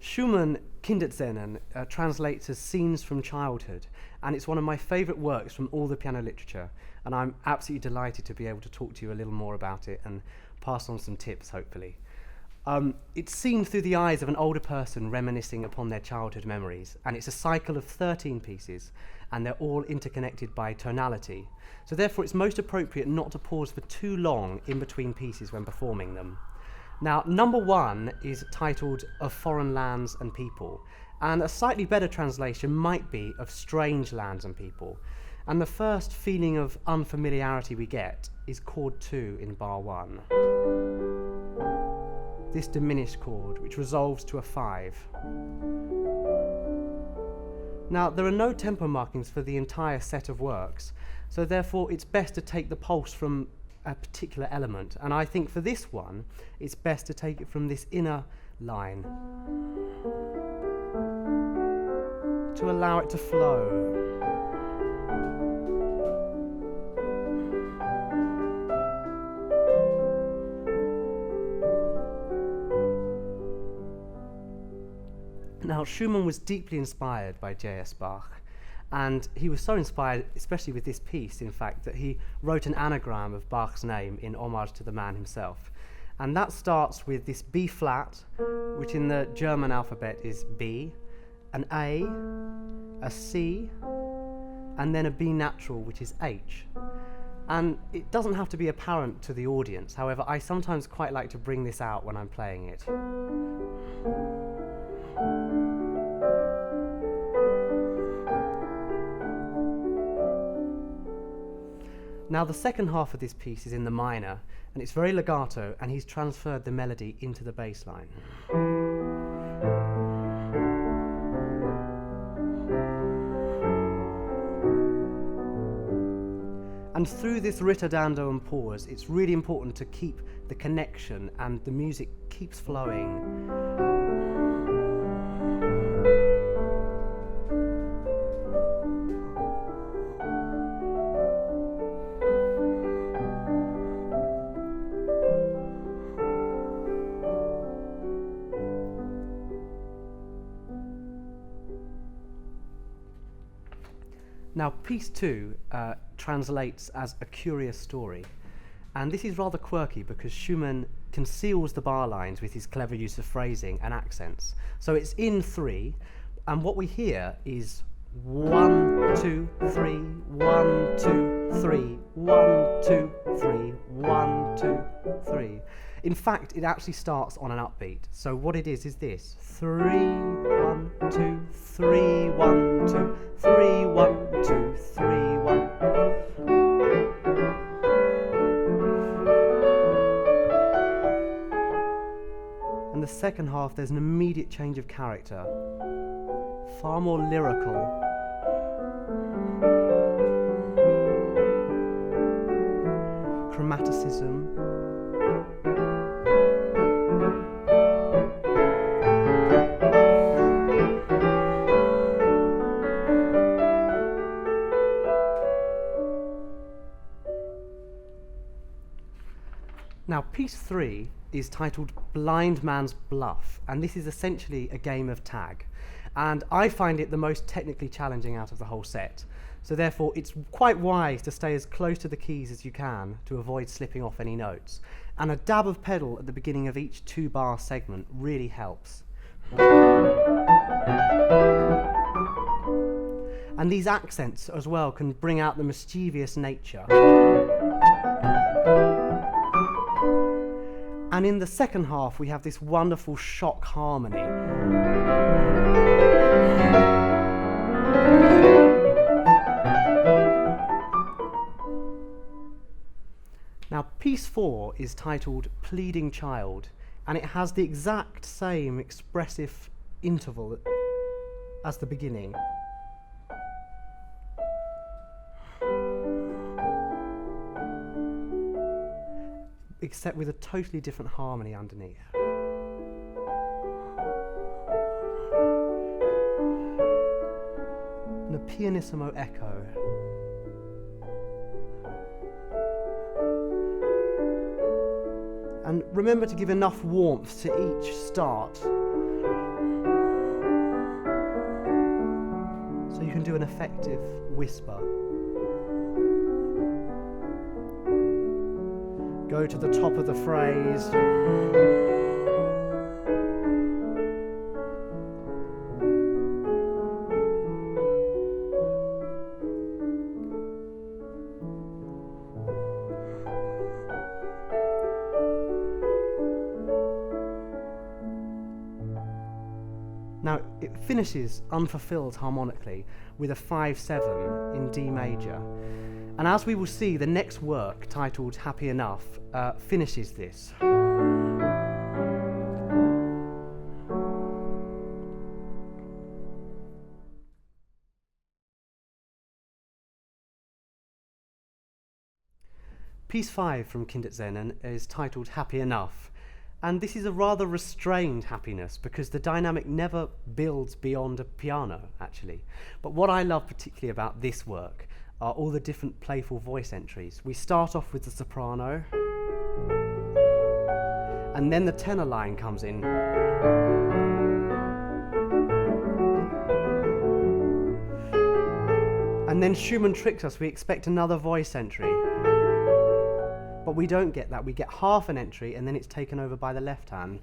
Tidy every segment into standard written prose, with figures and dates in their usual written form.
Schumann Kinderszenen translates as scenes from childhood, and it's one of my favourite works from all the piano literature, and I'm absolutely delighted to be able to talk to you a little more about it and pass on some tips, hopefully. It's seen through the eyes of an older person reminiscing upon their childhood memories, and it's a cycle of 13 pieces, and they're all interconnected by tonality. So therefore it's most appropriate not to pause for too long in between pieces when performing them. Now, number 1 is titled Of Foreign Lands and People, and a slightly better translation might be Of Strange Lands and People. And the first feeling of unfamiliarity we get is chord 2 in bar 1. This diminished chord, which resolves to a 5. Now, there are no tempo markings for the entire set of works, so therefore it's best to take the pulse from a particular element, and I think for this one it's best to take it from this inner line to allow it to flow. Now, Schumann was deeply inspired by J.S. Bach, and he was so inspired, especially with this piece, in fact, that he wrote an anagram of Bach's name in homage to the man himself. And that starts with this B flat, which in the German alphabet is B, an A C, and then a B natural, which is H. And it doesn't have to be apparent to the audience. However, I sometimes quite like to bring this out when I'm playing it. Now, the second half of this piece is in the minor, and it's very legato, and he's transferred the melody into the bass line. And through this ritardando and pause, it's really important to keep the connection, and the music keeps flowing. Now, piece 2 translates as a curious story, and this is rather quirky because Schumann conceals the bar lines with his clever use of phrasing and accents. So it's in 3, and what we hear is 1, 2, 3, 1, 2, 3, 1, 2, 3, 1, 2, 3. In fact, it actually starts on an upbeat. So what it is this: 3, 1, 2, 3, 1, 2, 3, 1, 2, 3, 1. And the second half, there's an immediate change of character, far more lyrical. Chromaticism. Now, piece 3 is titled Blind Man's Bluff, and this is essentially a game of tag. And I find it the most technically challenging out of the whole set. So therefore, it's quite wise to stay as close to the keys as you can to avoid slipping off any notes. And a dab of pedal at the beginning of each 2-bar segment really helps. And these accents as well can bring out the mischievous nature. And in the second half, we have this wonderful shock harmony. Now, piece 4 is titled Pleading Child, and it has the exact same expressive interval as the beginning. except with a totally different harmony underneath. And a pianissimo echo. And remember to give enough warmth to each start so you can do an effective whisper. Go to the top of the phrase. Now, it finishes unfulfilled harmonically with a 5/7 in D major. And as we will see, the next work, titled Happy Enough, finishes this. Piece 5 from Kinderszenen is titled Happy Enough. And this is a rather restrained happiness because the dynamic never builds beyond a piano, actually. But what I love particularly about this work are all the different playful voice entries. We start off with the soprano, and then the tenor line comes in. And then Schumann tricks us, we expect another voice entry. But we don't get that, we get half an entry and then it's taken over by the left hand.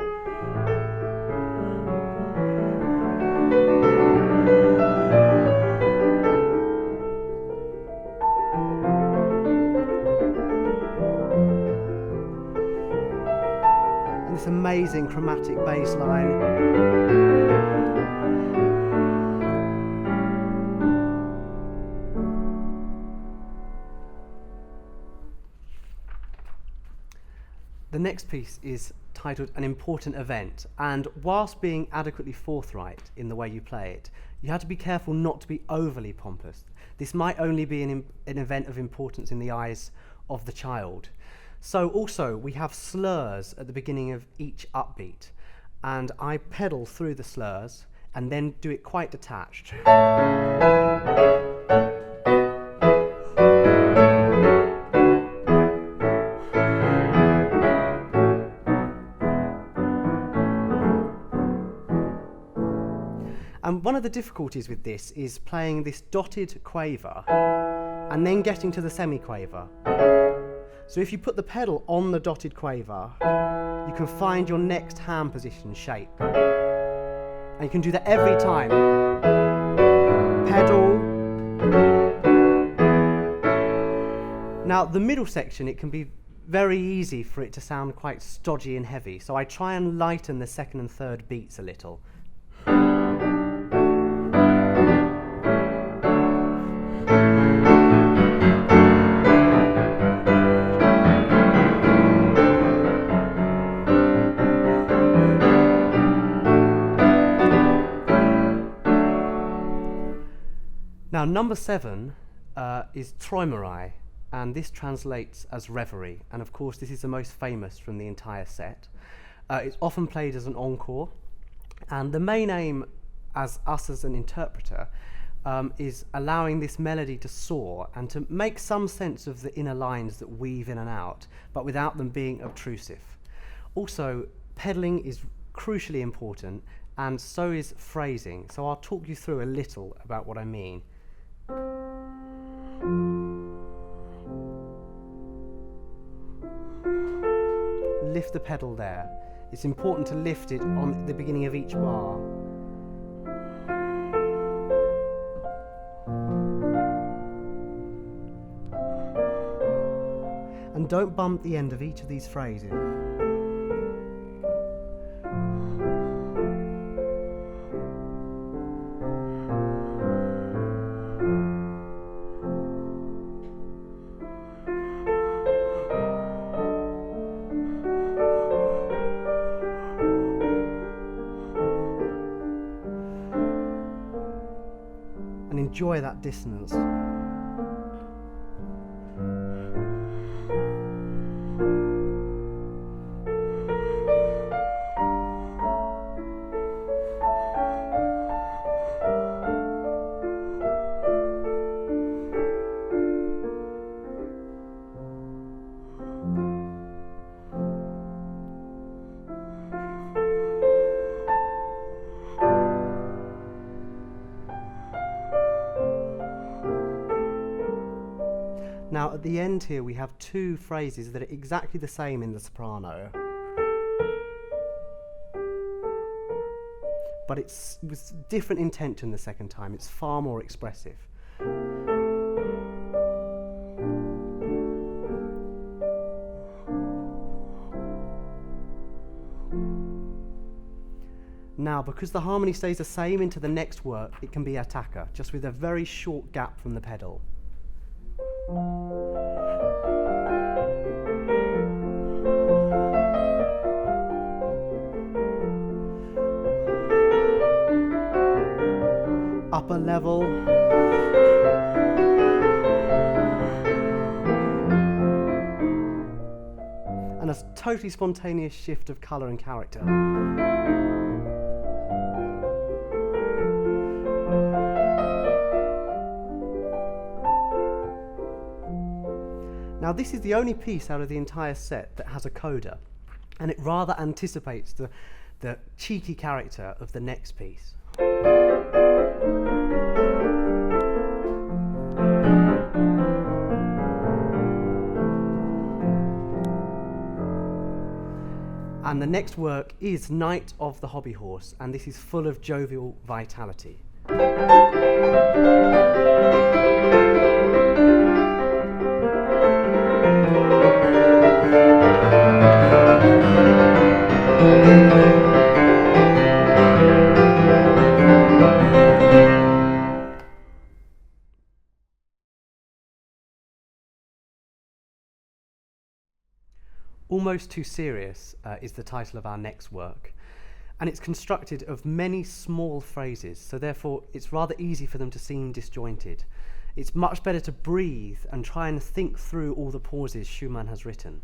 And this amazing chromatic bass line. The next piece is titled An Important Event, and whilst being adequately forthright in the way you play it, you have to be careful not to be overly pompous. This might only be an event of importance in the eyes of the child. So also we have slurs at the beginning of each upbeat, and I pedal through the slurs and then do it quite detached. And one of the difficulties with this is playing this dotted quaver and then getting to the semi-quaver. So if you put the pedal on the dotted quaver, you can find your next hand position shape. And you can do that every time. Pedal. Now the middle section, it can be very easy for it to sound quite stodgy and heavy. So I try and lighten the second and third beats a little. Now, number 7 is Träumerei, and this translates as Reverie, and of course this is the most famous from the entire set. It's often played as an encore, and the main aim as an interpreter is allowing this melody to soar and to make some sense of the inner lines that weave in and out, but without them being obtrusive. Also, pedaling is crucially important, and so is phrasing, so I'll talk you through a little about what I mean. Lift the pedal there. It's important to lift it on the beginning of each bar. And don't bump the end of each of these phrases. Enjoy that dissonance. at the end here we have two phrases that are exactly the same in the soprano, but it's with different intention the second time. It's far more expressive. Now, because the harmony stays the same into the next work, it can be attacca, just with a very short gap from the pedal. Upper level. And a totally spontaneous shift of colour and character. Now, this is the only piece out of the entire set that has a coda, and it rather anticipates the cheeky character of the next piece. And the next work is Night of the Hobby Horse, and this is full of jovial vitality. Almost Too Serious is the title of our next work, and it's constructed of many small phrases, so therefore it's rather easy for them to seem disjointed. It's much better to breathe and try and think through all the pauses Schumann has written.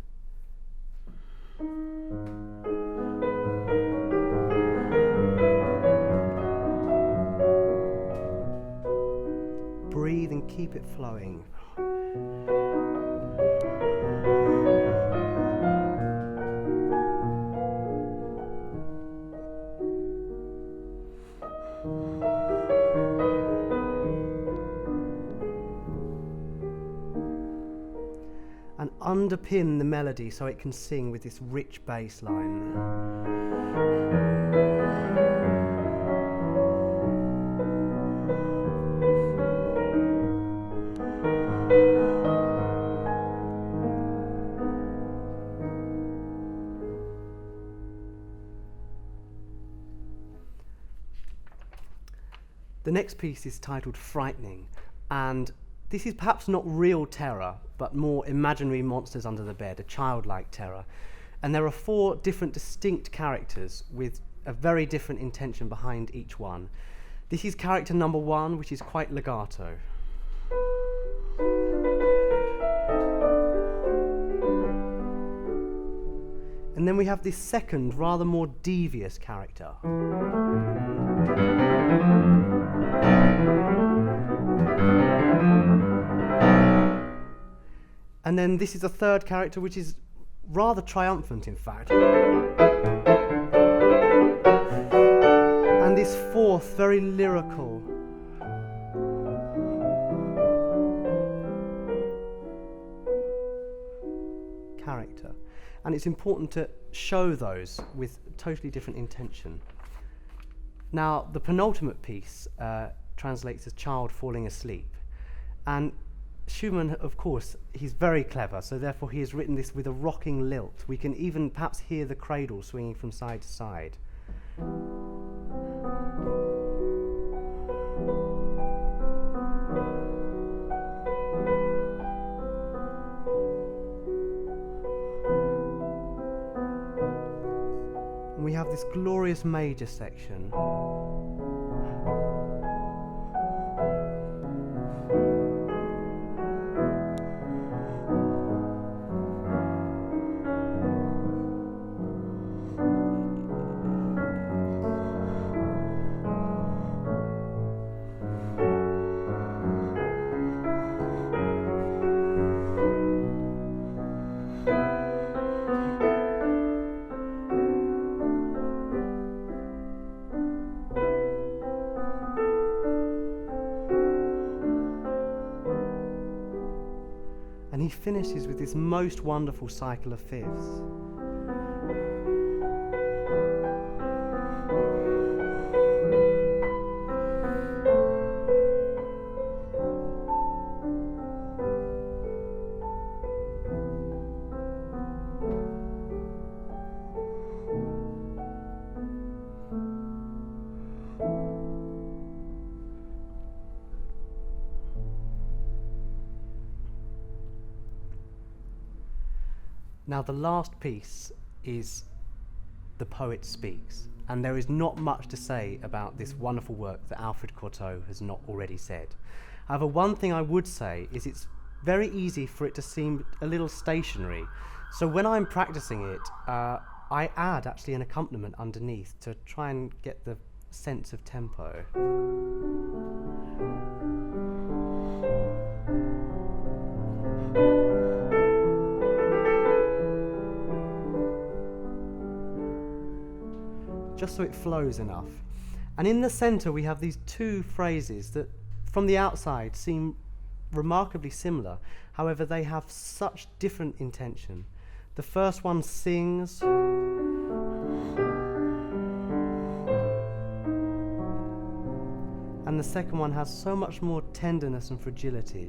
Breathe and keep it flowing. And underpin the melody so it can sing with this rich bass line. The next piece is titled Frightening, and this is perhaps not real terror, but more imaginary monsters under the bed, a childlike terror. And there are 4 different distinct characters with a very different intention behind each one. This is character number 1, which is quite legato. And then we have this second, rather more devious character. And then this is a third character, which is rather triumphant, in fact. And this fourth, very lyrical. Character. And it's important to show those with totally different intention. Now, the penultimate piece translates as Child Falling Asleep. And Schumann, of course, he's very clever, so therefore he has written this with a rocking lilt. We can even perhaps hear the cradle swinging from side to side. And we have this glorious major section. finishes with this most wonderful cycle of fifths. Now, the last piece is The Poet Speaks, and there is not much to say about this wonderful work that Alfred Cortot has not already said. However, one thing I would say is it's very easy for it to seem a little stationary. So when I'm practicing it, I add actually an accompaniment underneath to try and get the sense of tempo. Just so it flows enough. And in the center we have these two phrases that from the outside seem remarkably similar. However, they have such different intention. The first one sings, and the second one has so much more tenderness and fragility.